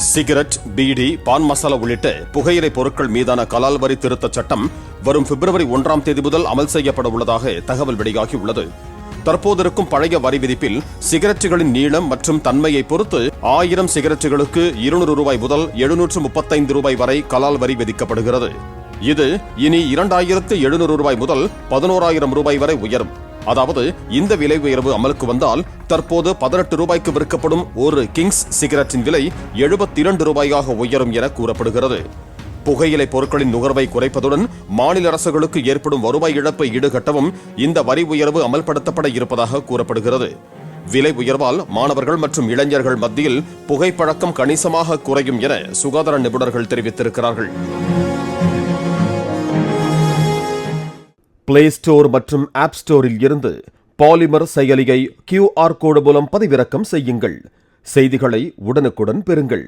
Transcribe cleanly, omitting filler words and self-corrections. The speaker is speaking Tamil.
சிகரெட், பீடி, பான் மசாலா உள்ளிட்ட புகையிலை பொருட்கள் மீதான கலால் வரி திருத்தச் சட்டம் வரும் பிப்ரவரி 1ஆம் தேதி முதல் அமல் செய்யப்பட உள்ளதாக தகவல் வெளியாகியுள்ளது. தற்போதிருக்கும் பழைய வரி விதிப்பில் சிகரெட்டுகளின் நீளம் மற்றும் தன்மையை பொறுத்து 1000 சிகரெட்டுகளுக்கு 200 ரூபாய் முதல் 735 ரூபாய் வரை கலால் வரி விதிக்கப்படுகிறது. இது இனி 2700 ரூபாய் முதல் 11,000 ரூபாய் வரை உயரும். அதாவது இந்த விலை உயர்வு அமலுக்கு வந்தால் தற்போது 18 ரூபாய்க்கு விற்கப்படும் ஒரு கிங்ஸ் சிகரெட்டின் விலை 72 ரூபாயாக உயரும் என கூறப்படுகிறது. புகையிலை பொருட்களின் நுகர்வை குறைப்பதுடன் மாநில அரசுகளுக்கு ஏற்படும் வருவாய் இழப்பை ஈடுகட்டவும் இந்த வரி உயர்வு அமல்படுத்தப்பட இருப்பதாக கூறப்படுகிறது. விலை உயர்வால் மாணவர்கள் மற்றும் இளைஞர்கள் மத்தியில் புகைப்பழக்கம் கணிசமாக குறையும் என சுகாதார நிபுணர்கள் தெரிவித்திருக்கிறார்கள். பிளே ஸ்டோர் மற்றும் ஆப் ஸ்டோரில் இருந்து பாலிமர் செயலியை QR கோடு மூலம் பதிவிறக்கம் செய்யுங்கள். செய்திகளை உடனுக்குடன் பெறுங்கள்.